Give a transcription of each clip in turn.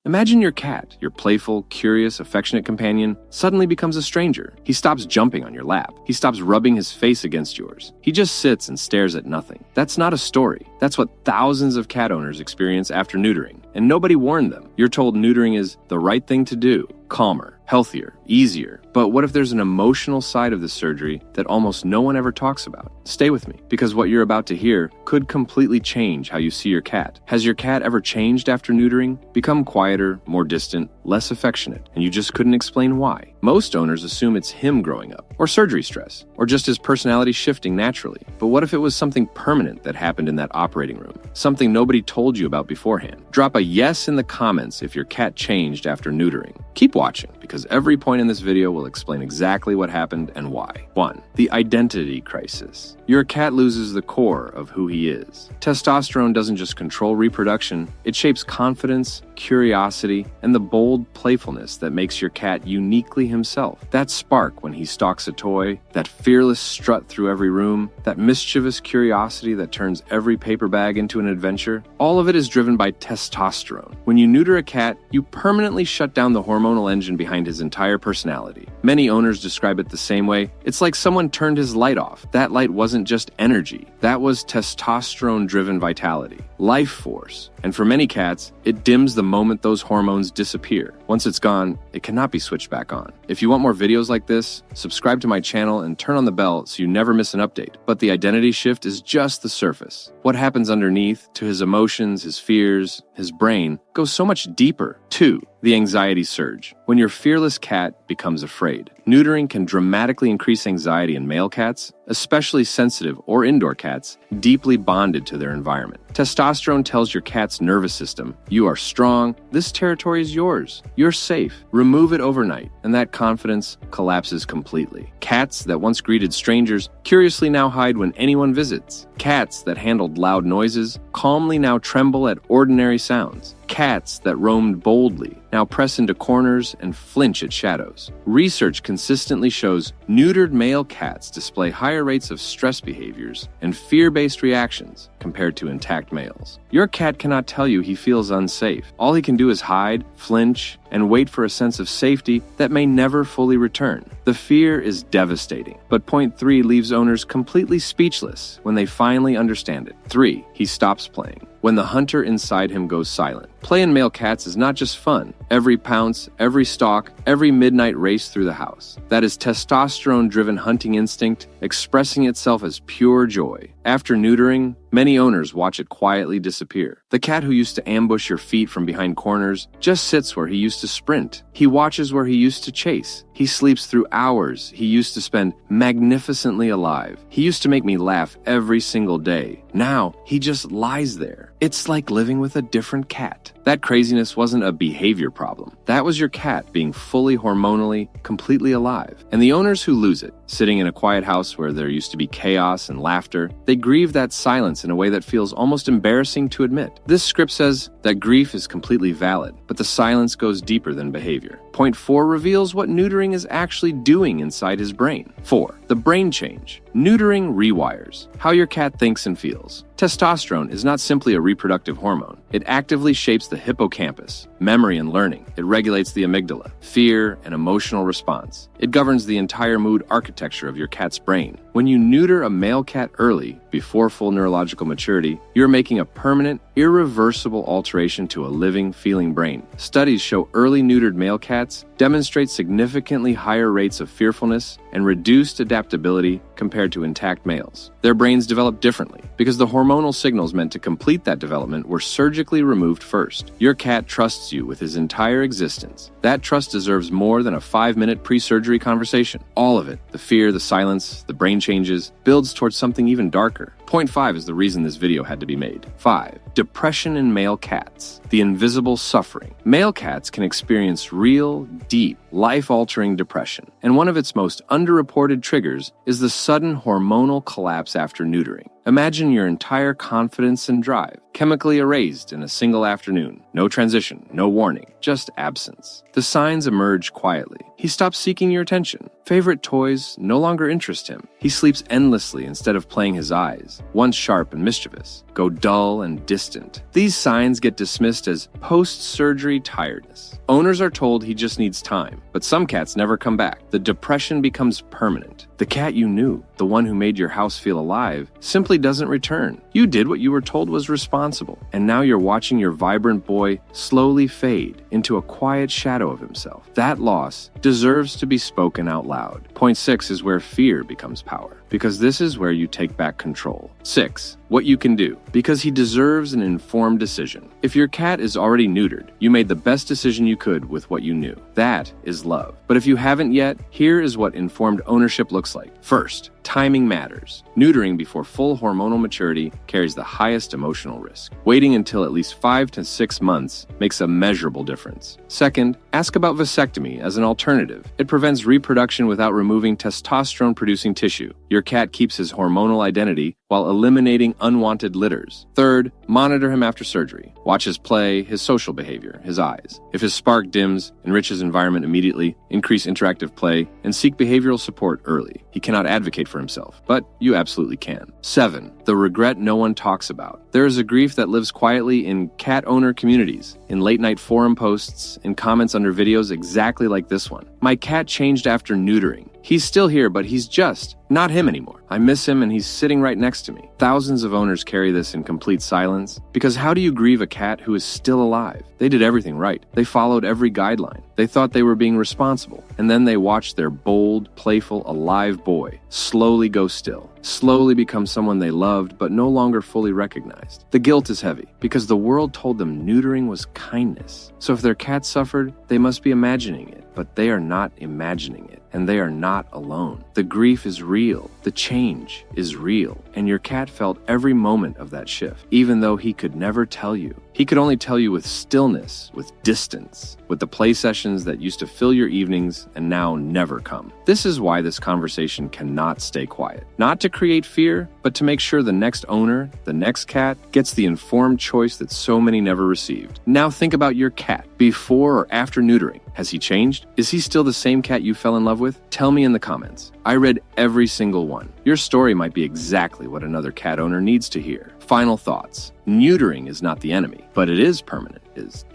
Imagine your cat, your playful, curious, affectionate companion, suddenly becomes a stranger. He stops jumping on your lap. He stops rubbing his face against yours. He just sits and stares at nothing. That's not a story. That's what thousands of cat owners experience after neutering, and nobody warned them. You're told neutering is the right thing to do, calmer, healthier, easier. But what if there's an emotional side of the surgery that almost no one ever talks about? Stay with me, because what you're about to hear could completely change how you see your cat. Has your cat ever changed after neutering? Become quieter, more distant, less affectionate, and you just couldn't explain why? Most owners assume it's him growing up, or surgery stress, or just his personality shifting naturally. But what if it was something permanent that happened in that operating room? Something nobody told you about beforehand? Drop a yes in the comments if your cat changed after neutering. Keep watching, because every point in this video will explain exactly what happened and why. 1. The identity crisis. Your cat loses the core of who he is. Testosterone doesn't just control reproduction, it shapes confidence, curiosity, and the bold playfulness that makes your cat uniquely himself. That spark when he stalks a toy, that fearless strut through every room, that mischievous curiosity that turns every paper bag into an adventure, all of it is driven by testosterone. When you neuter a cat, you permanently shut down the hormonal engine behind his entire personality. Many owners describe it the same way. It's like someone turned his light off. That light wasn't just energy. That was testosterone-driven vitality, life force. And for many cats, it dims the moment those hormones disappear. Once it's gone, it cannot be switched back on. If you want more videos like this, subscribe to my channel and turn on the bell so you never miss an update. But the identity shift is just the surface. What happens underneath, to his emotions, his fears, his brain, goes so much deeper. 2. The anxiety surge. When your fearless cat becomes afraid. Neutering can dramatically increase anxiety in male cats, especially sensitive or indoor cats, deeply bonded to their environment. Testosterone tells your cat's nervous system, you are strong, this territory is yours, you're safe. Remove it overnight, and that confidence collapses completely. Cats that once greeted strangers curiously now hide when anyone visits. Cats that handled loud noises calmly now tremble at ordinary sounds. Cats that roamed boldly now press into corners and flinch at shadows. Research consistently shows neutered male cats display higher rates of stress behaviors and fear-based reactions compared to intact males. Your cat cannot tell you he feels unsafe. All he can do is hide, flinch, and wait for a sense of safety that may never fully return. The fear is devastating, but point 3 leaves owners completely speechless when they finally understand it. 3. He stops playing. When the hunter inside him goes silent. Play in male cats is not just fun. Every pounce, every stalk, every midnight race through the house. That is testosterone-driven hunting instinct expressing itself as pure joy. After neutering, many owners watch it quietly disappear. The cat who used to ambush your feet from behind corners just sits where he used to sprint. He watches where he used to chase. He sleeps through hours he used to spend magnificently alive. He used to make me laugh every single day. Now, he just lies there. It's like living with a different cat. That craziness wasn't a behavior problem. That was your cat being fully hormonally, completely alive. And the owners who lose it, sitting in a quiet house where there used to be chaos and laughter, they grieve that silence in a way that feels almost embarrassing to admit. This script says that grief is completely valid, but the silence goes deeper than behavior. Point 4 reveals what neutering is actually doing inside his brain. 4. The brain change. Neutering rewires how your cat thinks and feels. Testosterone is not simply a reproductive hormone. It actively shapes the hippocampus, memory and learning. It regulates the amygdala, fear and emotional response. It governs the entire mood architecture of your cat's brain. When you neuter a male cat early, before full neurological maturity, you're making a permanent, irreversible alteration to a living, feeling brain. Studies show early neutered male cats demonstrate significantly higher rates of fearfulness and reduced adaptability compared to intact males. Their brains develop differently because the hormonal signals meant to complete that development were surgically removed first. Your cat trusts you with his entire existence. That trust deserves more than a 5-minute pre-surgery conversation. All of it, the fear, the silence, the brain changes, builds towards something even darker. Point 5 is the reason this video had to be made. 5. Depression in male cats. The invisible suffering. Male cats can experience real, deep, life-altering depression, and one of its most underreported triggers is the sudden hormonal collapse after neutering. Imagine your entire confidence and drive chemically erased in a single afternoon. No transition, no warning, just absence. The signs emerge quietly. He stops seeking your attention. Favorite toys no longer interest him. He sleeps endlessly instead of playing his eyes, once sharp and mischievous, go dull and distant. These signs get dismissed as post-surgery tiredness. Owners are told he just needs time, but some cats never come back. The depression becomes permanent. The cat you knew, the one who made your house feel alive, simply doesn't return. You did what you were told was responsible, and now you're watching your vibrant boy slowly fade into a quiet shadow of himself. That loss deserves to be spoken out loud. Point 6 is where fear becomes power, because this is where you take back control. 6. What you can do, because he deserves an informed decision. If your cat is already neutered, you made the best decision you could with what you knew. That is love. But if you haven't yet, here is what informed ownership looks like. First, timing matters. Neutering before full hormonal maturity carries the highest emotional risk. Waiting until at least 5 to 6 months makes a measurable difference. Second, ask about vasectomy as an alternative. It prevents reproduction without removing testosterone-producing tissue. Your cat keeps his hormonal identity while eliminating unwanted litters. Third, monitor him after surgery. Watch his play, his social behavior, his eyes. If his spark dims, enrich his environment immediately, increase interactive play, and seek behavioral support early. He cannot advocate for himself, but you absolutely can. 7. The regret no one talks about. There is a grief that lives quietly in cat owner communities, in late-night forum posts, in comments under videos exactly like this one. My cat changed after neutering. He's still here, but he's just not him anymore. I miss him and he's sitting right next to me. Thousands of owners carry this in complete silence, because how do you grieve a cat who is still alive? They did everything right. They followed every guideline. They thought they were being responsible. And then they watched their bold, playful, alive boy slowly go still, slowly become someone they loved but no longer fully recognized. The guilt is heavy, because the world told them neutering was kindness. So if their cat suffered, they must be imagining it. But they are not imagining it, and they are not alone. The grief is real. The change is real. And your cat felt every moment of that shift, even though he could never tell you. He could only tell you with stillness, with distance, with the play sessions that used to fill your evenings and now never come. This is why this conversation cannot stay quiet. Not to create fear, but to make sure the next owner, the next cat, gets the informed choice that so many never received. Now think about your cat, before or after neutering. Has he changed? Is he still the same cat you fell in love with? Tell me in the comments. I read every single one. Your story might be exactly what another cat owner needs to hear. Final thoughts. Neutering is not the enemy, but it is permanent,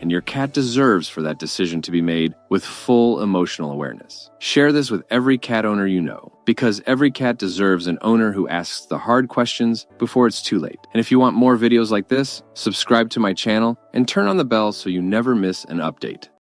and your cat deserves for that decision to be made with full emotional awareness. Share this with every cat owner you know, because every cat deserves an owner who asks the hard questions before it's too late. And if you want more videos like this, subscribe to my channel and turn on the bell so you never miss an update.